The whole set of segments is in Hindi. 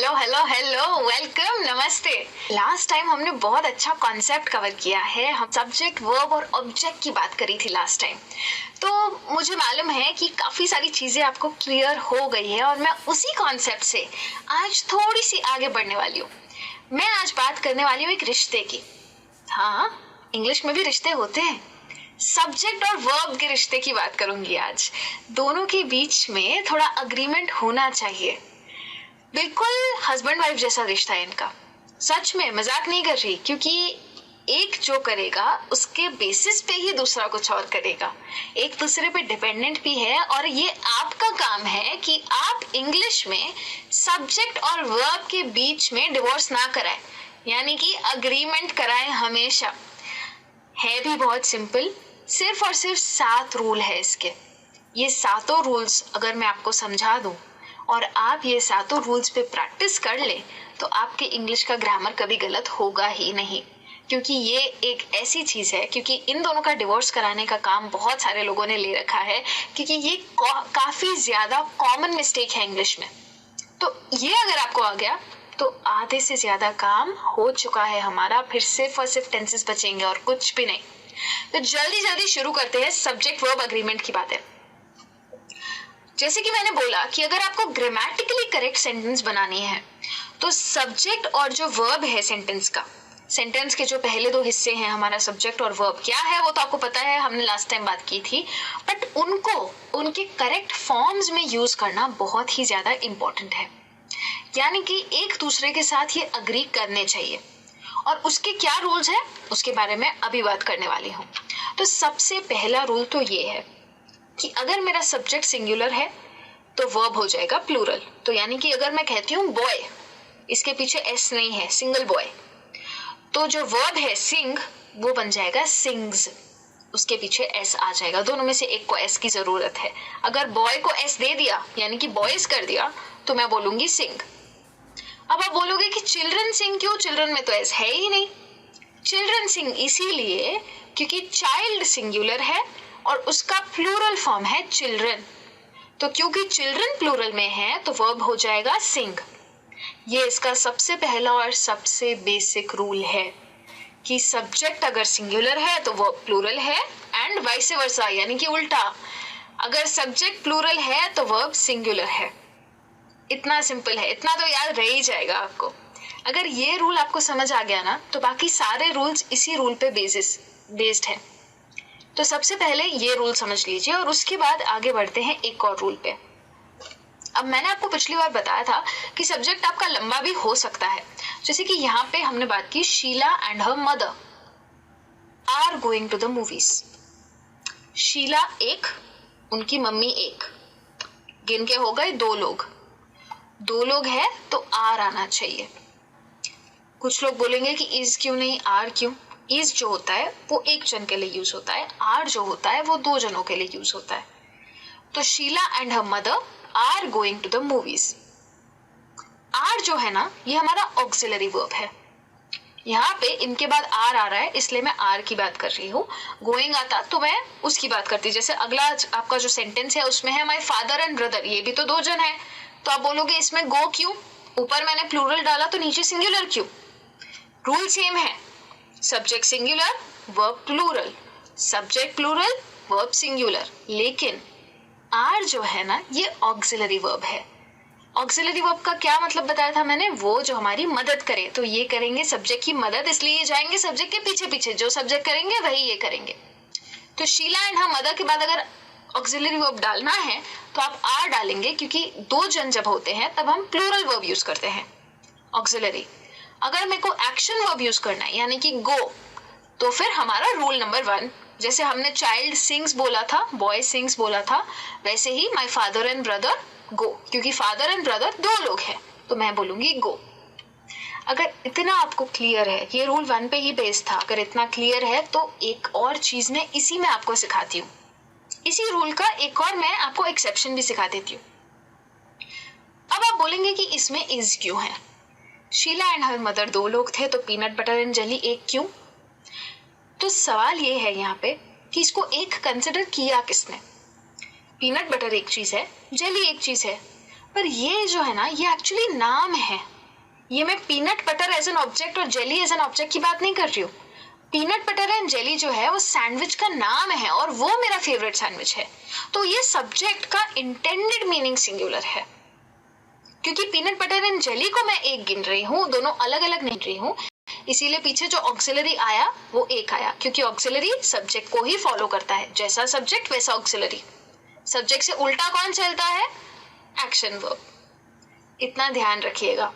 हेलो हेलो हेलो, वेलकम, नमस्ते। लास्ट टाइम हमने बहुत अच्छा कॉन्सेप्ट कवर किया है। हम सब्जेक्ट, वर्ब और ऑब्जेक्ट की बात करी थी लास्ट टाइम। तो मुझे मालूम है कि काफ़ी सारी चीज़ें आपको क्लियर हो गई है और मैं उसी कॉन्सेप्ट से आज थोड़ी सी आगे बढ़ने वाली हूँ। मैं आज बात करने वाली हूँ एक रिश्ते की। हाँ, इंग्लिश में भी रिश्ते होते हैं। सब्जेक्ट और वर्ब के रिश्ते की बात करूंगी आज। दोनों के बीच में थोड़ा अग्रीमेंट होना चाहिए। बिल्कुल हस्बैंड वाइफ जैसा रिश्ता है इनका। सच में मजाक नहीं कर रही, क्योंकि एक जो करेगा उसके बेसिस पे ही दूसरा कुछ और करेगा। एक दूसरे पे डिपेंडेंट भी है और ये आपका काम है कि आप इंग्लिश में सब्जेक्ट और वर्ब के बीच में डिवोर्स ना कराएं, यानी कि अग्रीमेंट कराएं हमेशा। है भी बहुत सिंपल, सिर्फ और सिर्फ 7 रूल है इसके। ये 7 रूल्स अगर मैं आपको समझा दूं और आप ये 7 रूल्स पे प्रैक्टिस कर ले तो आपके इंग्लिश का ग्रामर कभी गलत होगा ही नहीं। क्योंकि ये एक ऐसी चीज है, क्योंकि इन दोनों का डिवोर्स कराने का काम बहुत सारे लोगों ने ले रखा है, क्योंकि ये काफी ज्यादा कॉमन मिस्टेक है इंग्लिश में। तो ये अगर आपको आ गया तो आधे से ज्यादा काम हो चुका है हमारा। फिर सिर्फ और सिर्फ टेंसेस बचेंगे और कुछ भी नहीं। तो जल्दी जल्दी शुरू करते हैं सब्जेक्ट वर्ब अग्रीमेंट की बातें। जैसे कि मैंने बोला कि अगर आपको ग्रामेटिकली करेक्ट सेंटेंस बनानी है तो सब्जेक्ट और जो वर्ब है सेंटेंस का, सेंटेंस के जो पहले 2 हिस्से हैं हमारा सब्जेक्ट और वर्ब क्या है वो तो आपको पता है, हमने लास्ट टाइम बात की थी। बट उनको उनके करेक्ट फॉर्म्स में यूज करना बहुत ही ज्यादा इंपॉर्टेंट है। यानी कि एक दूसरे के साथ ये अग्री करने चाहिए। और उसके क्या रूल्स हैं उसके बारे में अभी बात करने वाली हूँ। तो सबसे पहला रूल तो ये है कि अगर मेरा सब्जेक्ट सिंगुलर है तो वर्ब हो जाएगा प्लूरल। तो यानी कि अगर मैं कहती हूँ बॉय, इसके पीछे एस नहीं है, सिंगल बॉय, तो जो वर्ब है सिंग वो बन जाएगा सिंग्स, उसके पीछे एस आ जाएगा। दोनों में से एक को एस की जरूरत है। अगर बॉय को एस दे दिया यानी कि बॉयज कर दिया तो मैं बोलूंगी सिंग। अब आप बोलोगे कि चिल्ड्रन सिंग क्यों, चिल्ड्रन में तो एस है ही नहीं। चिल्ड्रन सिंग इसीलिए क्योंकि चाइल्ड सिंगुलर है और उसका प्लूरल फॉर्म है चिल्ड्रन। तो क्योंकि चिल्ड्रन प्लूरल में है तो वर्ब हो जाएगा सिंग। ये इसका सबसे पहला और सबसे बेसिक रूल है कि सब्जेक्ट अगर सिंगुलर है तो वर्ब प्लूरल है एंड वाइस वर्सा, यानी कि उल्टा, अगर सब्जेक्ट प्लूरल है तो वर्ब सिंगुलर है। इतना सिंपल है, इतना तो याद रह ही जाएगा आपको। अगर ये रूल आपको समझ आ गया ना तो बाकी सारे रूल्स इसी रूल पे बेस्ड है। तो सबसे पहले ये रूल समझ लीजिए और उसके बाद आगे बढ़ते हैं एक और रूल पे। अब मैंने आपको पिछली बार बताया था कि सब्जेक्ट आपका लंबा भी हो सकता है। जैसे कि यहाँ पे हमने बात की, Sheela and her mother are going to the movies. Sheela एक, उनकी मम्मी एक, गिन के हो गए 2 लोग। 2 लोग है तो आर आना चाहिए। कुछ लोग बोलेंगे कि इज क्यों नहीं, आर क्यों? इज जो होता है वो एक जन के लिए यूज होता है, आर जो होता है वो 2 जनों के लिए यूज होता है। तो Sheela and her mother are going to the movies. Are जो है ना ये हमारा ऑक्सिलरी वर्ब है। यहाँ पे इनके बाद आर आ रहा है इसलिए मैं आर की बात कर रही हूँ। गोइंग आता तो मैं उसकी बात करती। जैसे अगला आपका जो सेंटेंस है उसमें है माई फादर एंड ब्रदर, ये भी तो 2 जन है। तो आप बोलोगे इसमें गो क्यों, ऊपर मैंने प्लूरल डाला तो नीचे सिंगुलर क्यों? रूल सेम है, subject singular verb plural, subject plural verb singular. लेकिन आर जो है ना ये ऑक्सिलरी वर्ब है। ऑक्सिलरी वर्ब का क्या मतलब बताया था मैंने, वो जो हमारी मदद करे। तो ये करेंगे सब्जेक्ट की मदद, इसलिए ये जाएंगे सब्जेक्ट के पीछे पीछे, जो सब्जेक्ट करेंगे वही ये करेंगे। तो शीला एंड हर मदर के बाद अगर ऑक्सिलरी वर्ब डालना है तो आप आर डालेंगे, क्योंकि 2 जन जब होते हैं तब हम प्लूरल वर्ब यूज करते हैं ऑक्सिलरी। अगर मेरे को एक्शन वर्ब यूज करना है यानी कि गो, तो फिर हमारा रूल नंबर 1, जैसे हमने चाइल्ड सिंग्स बोला था, बॉय सिंग्स बोला था, वैसे ही माय फादर एंड ब्रदर गो, क्योंकि फादर एंड ब्रदर 2 लोग हैं तो मैं बोलूंगी गो। अगर इतना आपको क्लियर है, ये रूल 1 पे ही बेस्ड था, अगर इतना क्लियर है तो एक और चीज मैं इसी में आपको सिखाती हूँ। इसी रूल का एक और मैं आपको एक्सेप्शन भी सिखा देती हूँ। अब आप बोलेंगे कि इसमें इज क्यों है? शीला एंड हर मदर 2 लोग थे तो पीनट बटर एंड जेली एक क्यों? तो सवाल ये है यहाँ पे कि इसको एक कंसिडर किया किसने? पीनट बटर एक चीज है, जेली एक चीज है, पर ये जो है ना ये एक्चुअली नाम है, ये मैं peanut butter as an object और जेली एज एन ऑब्जेक्ट की बात नहीं कर रही हूँ। पीनट बटर एंड जेली जो है वो सैंडविच का नाम है और वो मेरा फेवरेट सैंडविच है। तो ये सब्जेक्ट का इंटेंडेड मीनिंग सिंगुलर है, क्योंकि पीनट बटर एंड जेली को मैं एक गिन रही हूँ, दोनों अलग अलग नहीं रही हूँ, इसीलिए पीछे जो ऑक्सिलरी आया वो एक आया, क्योंकि ऑक्सिलरी सब्जेक्ट को ही फॉलो करता है, जैसा सब्जेक्ट वैसा ऑक्सिलरी। सब्जेक्ट से उल्टा कौन चलता है? Action verb. इतना ध्यान रखिएगा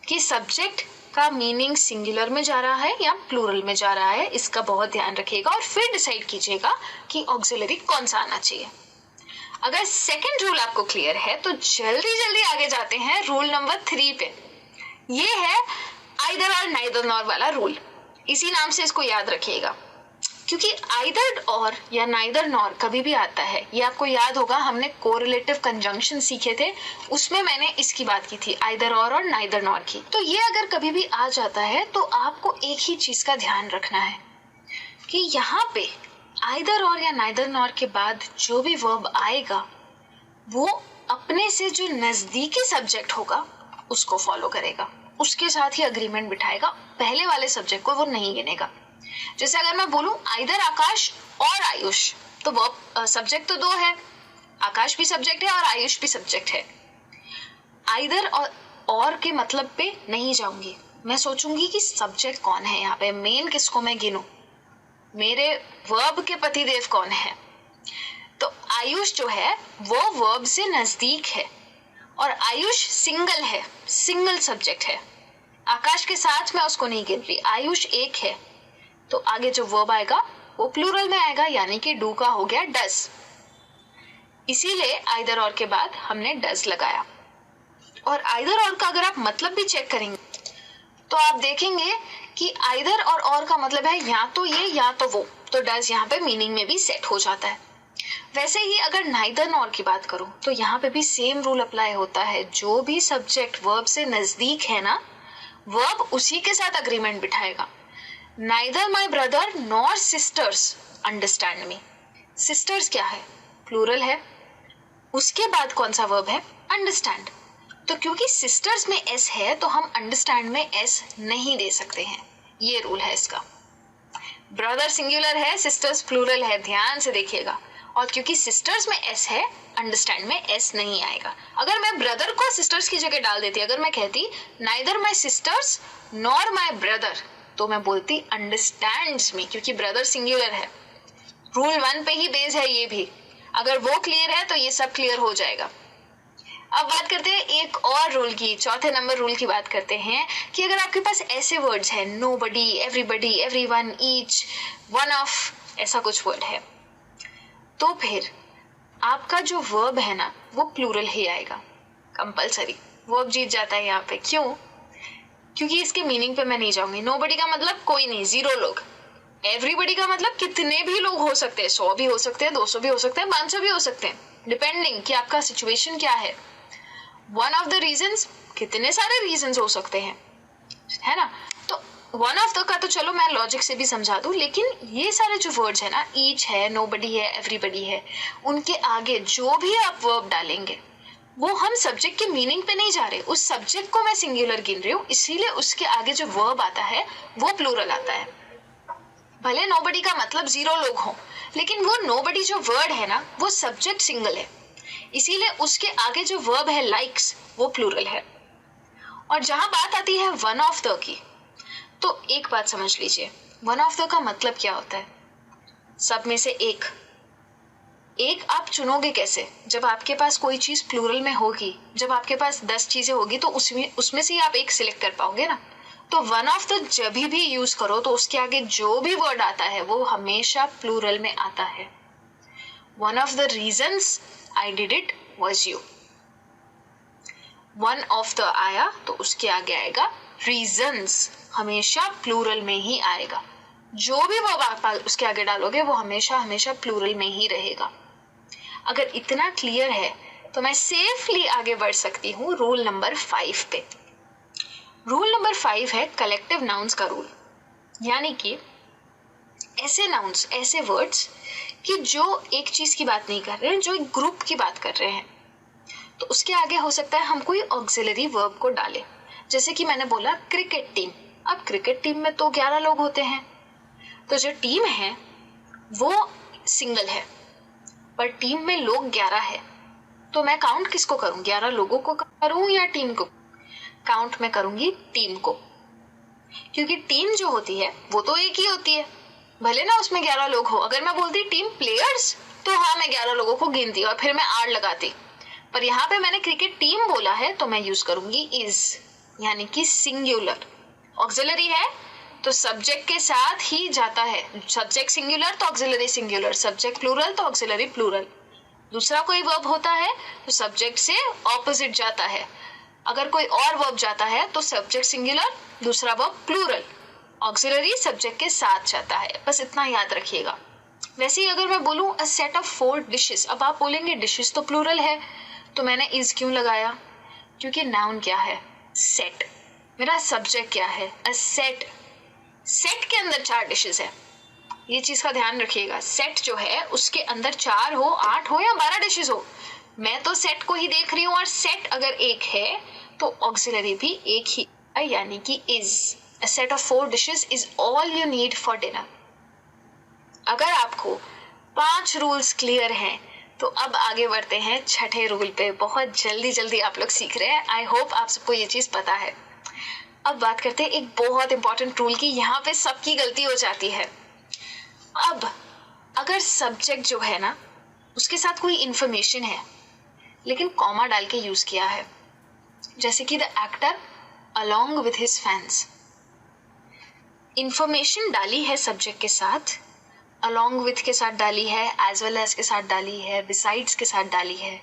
कि सब्जेक्ट का मीनिंग सिंगुलर में जा रहा है या प्लूरल में जा रहा है, इसका बहुत ध्यान रखिएगा और फिर डिसाइड कीजिएगा कि ऑक्सिलरी कौन सा आना चाहिए। अगर सेकंड रूल आपको क्लियर है तो जल्दी जल्दी आगे जाते हैं रूल नंबर 3 पे। ये है आइदर और नाइदर नॉर वाला रूल। इसी नाम से इसको याद रखिएगा, क्योंकि आइदर और या नाइदर नॉर कभी भी आता है। ये आपको याद होगा, हमने कोरिलेटिव कंजंक्शन सीखे थे, उसमें मैंने इसकी बात की थी, आइदर और नाइदर नॉर की। तो ये अगर कभी भी आ जाता है तो आपको एक ही चीज का ध्यान रखना है कि यहाँ पे आइदर और या नाइदर नॉर के बाद जो भी वर्ब आएगा वो अपने से जो नजदीकी सब्जेक्ट होगा उसको फॉलो करेगा, उसके साथ ही अग्रीमेंट बिठाएगा, पहले वाले सब्जेक्ट को वो नहीं गिनेगा। जैसे अगर मैं बोलूं आइदर आकाश और आयुष, तो वो सब्जेक्ट तो दो है, आकाश भी सब्जेक्ट है और आयुष भी सब्जेक्ट है। आइदर और के मतलब पे नहीं जाऊंगी, मैं सोचूंगी कि सब्जेक्ट कौन है, यहाँ पे मेन किसको मैं गिनूं, मेरे वर्ब के पतिदेव कौन है। तो आयुष जो है वो वर्ब से नजदीक है और आयुष सिंगल है, सिंगल सब्जेक्ट है। आकाश के साथ मैं उसको नहीं गिन रही, आयुष एक है, तो आगे जो वर्ब आएगा वो प्लूरल में आएगा, यानी कि डू का हो गया डज। इसीलिए आइदर और के बाद हमने डज लगाया। और आइदर और का अगर आप मतलब भी चेक करेंगे तो आप देखेंगे कि आइदर और का मतलब है या तो ये या तो वो, तो डज यहाँ पे मीनिंग में भी सेट हो जाता है। वैसे ही अगर नाइदर नॉर की बात करूं तो यहाँ पे भी सेम रूल अप्लाई होता है, जो भी सब्जेक्ट वर्ब से नजदीक है ना, वर्ब उसी के साथ agreement बिठाएगा। Neither my brother nor sisters understand me. Sisters क्या है? प्लूरल है। उसके बाद कौन सा वर्ब है? understand. तो क्योंकि sisters में s है तो हम understand में s नहीं दे सकते हैं, ये रूल है इसका। ब्रदर सिंगुलर है, सिस्टर्स प्लूरल है, ध्यान से देखिएगा। और क्योंकि सिस्टर्स में s है, अंडरस्टैंड में s नहीं आएगा। अगर मैं ब्रदर को सिस्टर्स की जगह डाल देती, अगर मैं कहती neither my sisters nor my brother, तो मैं बोलती अंडरस्टैंड्स मी, क्योंकि ब्रदर सिंगुलर है। रूल 1 पे ही बेस है ये भी। अगर वो क्लियर है तो ये सब क्लियर हो जाएगा। अब बात करते हैं एक और रूल की, चौथे नंबर रूल की बात करते हैं कि अगर आपके पास ऐसे वर्ड्स हैं, nobody, everybody, everyone, each, one of, ऐसा कुछ वर्ड है, तो फिर आपका जो वर्ब है ना वो प्लूरल ही आएगा, कंपलसरी। वर्ब जीत जाता है यहाँ पे। क्यों? क्योंकि इसके मीनिंग पे मैं नहीं जाऊंगी। नोबडी का मतलब कोई नहीं, 0 लोग। एवरीबडी का मतलब कितने भी लोग हो सकते हैं, 100 भी हो सकते हैं, 200 भी हो सकते हैं, 500 भी हो सकते हैं, डिपेंडिंग कि आपका सिचुएशन क्या है। वन ऑफ द रीजंस, कितने सारे रीजंस हो सकते हैं, है ना। तो वन ऑफ द का तो चलो मैं लॉजिक से भी समझा दूं, लेकिन ये सारे जो वर्ड्स है ना, ईच है, नोबडी है, एवरीबडी है, उनके आगे जो भी आप वर्ब डालेंगे वो हम सब्जेक्ट के मीनिंग पे नहीं जा रहे, उस सब्जेक्ट को मैं सिंगुलर गिन रही हूँ, इसीलिए उसके आगे जो वर्ब आता है वो प्लूरल आता है। भले नोबडी का मतलब 0 लोग हों, लेकिन वो नोबडी जो वर्ड है ना वो सब्जेक्ट सिंगल है, इसीलिए उसके आगे जो वर्ब है लाइक्स वो प्लूरल है। और जहां बात आती है वन ऑफ द की, तो एक बात समझ लीजिए, वन ऑफ द का मतलब क्या होता है? सब में से एक। एक आप चुनोगे कैसे? जब आपके पास कोई चीज प्लूरल में होगी, जब आपके पास 10 चीजें होगी तो उसमें से ही आप एक सिलेक्ट कर पाओगे ना। तो वन ऑफ द जब भी यूज करो तो उसके आगे जो भी वर्ड आता है वो हमेशा प्लूरल में आता है। One of the reasons I did it was you. One of the आया तो उसके आगे आएगा रीजंस, हमेशा प्लूरल में ही आएगा। जो भी वर्ब आप उसके आगे डालोगे वो हमेशा हमेशा प्लूरल में ही रहेगा। अगर इतना क्लियर है तो मैं सेफली आगे बढ़ सकती हूँ रूल नंबर 5 पे। रूल नंबर 5 है कलेक्टिव नाउन्स का रूल, यानी कि ऐसे नाउन्स, ऐसे वर्ड्स कि जो एक चीज की बात नहीं कर रहे हैं, जो एक ग्रुप की बात कर रहे हैं, तो उसके आगे हो सकता है हम कोई ऑक्सिलरी वर्ब को डालें। जैसे कि मैंने बोला क्रिकेट टीम, अब क्रिकेट टीम में तो 11 लोग होते हैं, तो जो टीम है वो सिंगल है, पर टीम में लोग 11 है, तो मैं काउंट किसको करूं, 11 लोगों को करूं या टीम को? काउंट मैं करूंगी टीम को, क्योंकि टीम जो होती है वो तो एक ही होती है, भले ना उसमें 11 लोग हो। अगर मैं बोलती टीम प्लेयर्स तो हाँ, मैं 11 लोगों को गिनती और फिर मैं आर लगाती, पर यहाँ पे मैंने क्रिकेट टीम बोला है तो मैं यूज करूंगी इज, यानी कि सिंगुलर। ऑक्सिलरी है तो सब्जेक्ट के साथ ही जाता है, सब्जेक्ट सिंगुलर तो ऑक्सिलरी सिंगुलर, सब्जेक्ट प्लूरल तो ऑक्सिलरी प्लूरल। दूसरा कोई वर्ब होता है तो सब्जेक्ट से ऑपोजिट जाता है, अगर कोई और वर्ब जाता है तो सब्जेक्ट सिंगुलर, दूसरा वर्ब प्लूरल, ऑक्सिलरी सब्जेक्ट के साथ जाता है, बस इतना याद रखिएगा। वैसे ही अगर मैं बोलूं अ सेट ऑफ 4 डिशेस, अब आप बोलेंगे डिशेस तो प्लूरल है, तो मैंने इज क्यों लगाया? क्योंकि नाउन क्या है? सेट। मेरा सब्जेक्ट क्या है? A set. सेट के अंदर 4 डिशेस है, ये चीज का ध्यान रखिएगा। सेट जो है उसके अंदर 4 हो, 8 हो या 12 डिशेस हो, मैं तो सेट को ही देख रही हूँ, और सेट अगर एक है तो ऑक्सिलरी भी एक ही, यानी कि is. A set of 4 dishes is all you need for dinner. अगर आपको 5 रूल्स क्लियर हैं तो अब आगे बढ़ते हैं छठे रूल पे। बहुत जल्दी जल्दी आप लोग सीख रहे हैं, आई होप आप सबको ये चीज पता है। अब बात करते हैं एक बहुत इंपॉर्टेंट रूल की, यहाँ पे सबकी गलती हो जाती है। अब अगर सब्जेक्ट जो है ना उसके साथ कोई इंफॉर्मेशन है लेकिन कॉमा डाल के यूज किया है, जैसे कि the actor along with his fans, information डाली है सब्जेक्ट के साथ, अलॉन्ग विथ के साथ डाली है, एज वेल एज के साथ डाली है, बिसाइड्स के साथ डाली है,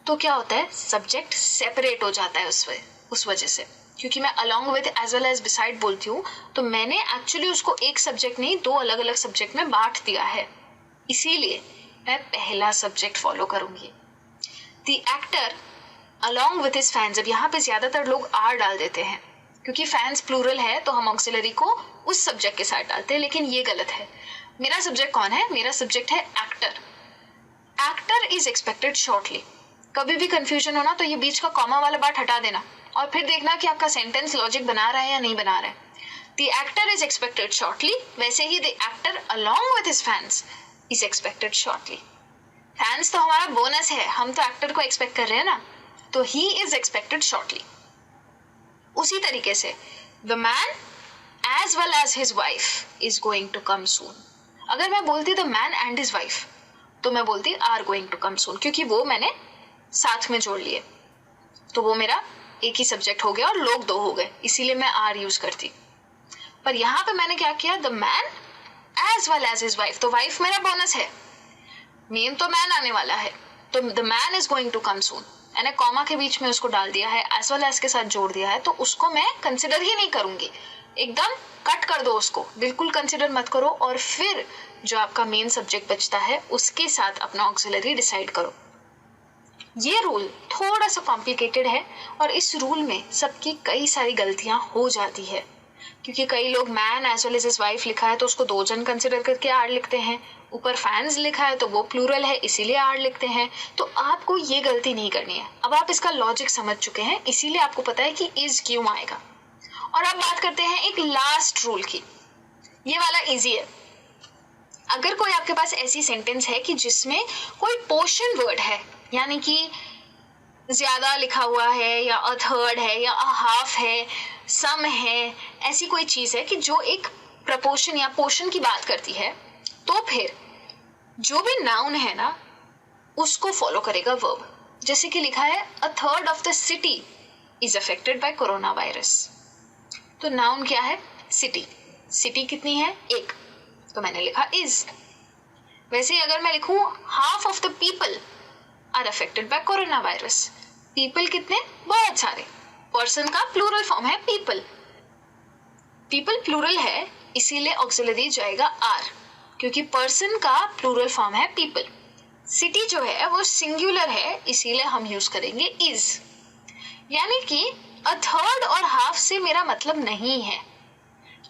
तो क्या होता है, सब्जेक्ट सेपरेट हो जाता है उस वजह से। क्योंकि मैं along with as well as beside बोलती हूँ तो मैंने एक्चुअली उसको एक सब्जेक्ट नहीं 2 अलग अलग सब्जेक्ट में बांट दिया है, इसीलिए मैं पहला सब्जेक्ट फॉलो करूंगी। The actor along with his fans, अब यहाँ पे ज्यादातर लोग आर डाल देते हैं क्योंकि फैंस प्लूरल है तो हम ऑक्सिलरी को उस सब्जेक्ट के साथ डालते हैं, लेकिन ये गलत है। मेरा सब्जेक्ट कौन है? मेरा सब्जेक्ट है actor. Actor is expected shortly. कभी भी कंफ्यूजन हो ना तो ये बीच का कॉमा वाला पार्ट हटा देना और फिर देखना कि आपका सेंटेंस लॉजिक बना रहा है या नहीं बना रहा है। The actor is expected shortly, वैसे ही the actor along with his fans is expected shortly. Fans तो हमारा बोनस है, हम तो एक्टर को एक्सपेक्ट कर रहे हैं ना, तो ही इज एक्सपेक्टेड शॉर्टली। उसी तरीके से the man as well as his wife is going to come soon. अगर मैं बोलती the man and his wife तो मैं बोलती are going to come soon, क्योंकि वो मैंने साथ में जोड़ लिए तो वो मेरा एक ही सब्जेक्ट हो गया और लोग 2 हो गए, इसीलिए मैं आर यूज करती। पर यहाँ पे मैंने क्या किया, the man as well as his wife, तो वाइफ मेरा बोनस है, मेन तो मैन आने वाला है, तो the man is going to come soon. मैंने कॉमा के बीच में उसको डाल दिया है, एज वेल एज के साथ जोड़ दिया है, तो उसको मैं कंसिडर ही नहीं करूंगी, एकदम कट कर दो उसको, बिल्कुल कंसिडर मत करो। और फिर जो आपका मेन सब्जेक्ट बचता है उसके साथ अपना ऑक्सिलरी डिसाइड करो। ये रूल थोड़ा सा कॉम्प्लिकेटेड है और इस रूल में सबकी कई सारी गलतियां हो जाती है, क्योंकि कई लोग man as well as his wife लिखा है तो उसको 2 जन कंसिडर करके आर लिखते हैं, ऊपर फैंस लिखा है तो वो प्लूरल है इसीलिए आर लिखते हैं। तो आपको ये गलती नहीं करनी है। अब आप इसका लॉजिक समझ चुके हैं, इसीलिए आपको पता है कि इज क्यों आएगा। और अब बात करते हैं एक लास्ट रूल की, ये वाला इजी है। अगर कोई आपके पास ऐसी सेंटेंस है कि जिसमें कोई पोर्शन वर्ड है, यानी कि ज्यादा लिखा हुआ है या अ थर्ड है या अ हाफ है, सम है, ऐसी कोई चीज है कि जो एक प्रपोर्शन या पोर्शन की बात करती है, तो फिर जो भी नाउन है ना उसको फॉलो करेगा वर्ब। जैसे कि लिखा है a third of the city is affected by corona virus, तो नाउन क्या है? सिटी। सिटी कितनी है? 1, तो मैंने लिखा इज। वैसे अगर मैं लिखूं half of the people are affected by corona virus, people कितने? बहुत सारे। पर्सन का प्लूरल फॉर्म है पीपल, पीपल प्लूरल है इसीलिए ऑक्सिलरी जाएगा आर, क्योंकि पर्सन का प्लूरल फॉर्म है पीपल। सिटी जो है वो सिंगुलर है इसीलिए हम यूज करेंगे इज। यानी कि अ थर्ड और हाफ से मेरा मतलब नहीं है,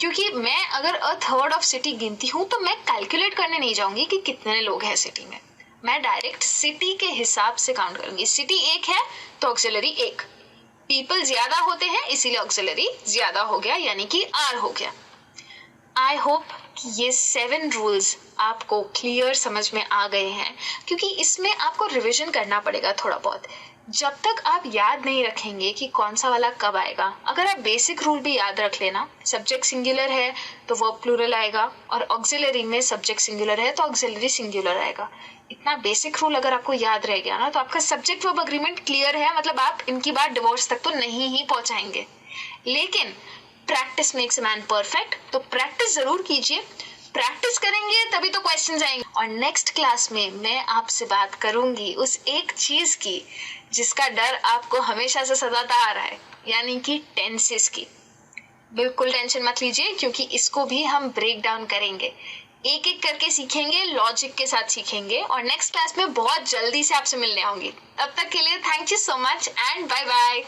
क्योंकि मैं अगर अ थर्ड ऑफ सिटी गिनती हूं तो मैं कैलकुलेट करने नहीं जाऊंगी कि कितने लोग हैं सिटी में, मैं डायरेक्ट सिटी के हिसाब से काउंट करूंगी। सिटी 1 है तो ऑक्सिलरी 1, पीपल ज्यादा होते हैं इसीलिए ऑक्सिलरी ज्यादा हो गया, यानी कि आर हो गया। आई होप कि ये 7 रूल्स आपको क्लियर समझ में आ गए हैं, क्योंकि इसमें आपको रिवीजन करना पड़ेगा थोड़ा बहुत। जब तक आप याद नहीं रखेंगे कि कौन सा वाला कब आएगा, अगर आप बेसिक रूल भी याद रख लेना, सब्जेक्ट सिंगुलर है तो वर्ब प्लूरल आएगा, और ऑक्सिलरी में सब्जेक्ट सिंगुलर है तो ऑक्सिलरी सिंगुलर आएगा। इतना बेसिक रूल अगर आपको याद रह गया ना, तो आपका सब्जेक्ट वर्ब अग्रीमेंट क्लियर है, मतलब आप इनकी बात डिवोर्स तक तो नहीं ही पहुंचाएंगे। लेकिन practice makes a man perfect, तो प्रैक्टिस जरूर कीजिए। प्रैक्टिस करेंगे तभी तो क्वेश्चंस आएंगे। और नेक्स्ट क्लास में मैं आपसे बात करूंगी उस एक चीज की जिसका डर आपको हमेशा से सताता आ रहा है, यानी कि टेंसेस की। बिल्कुल टेंशन मत लीजिए, क्योंकि इसको भी हम ब्रेक डाउन करेंगे, एक एक करके सीखेंगे, लॉजिक के साथ सीखेंगे, और नेक्स्ट क्लास में बहुत जल्दी से आपसे मिलने आऊंगी। तब तक के लिए thank you so much and bye bye.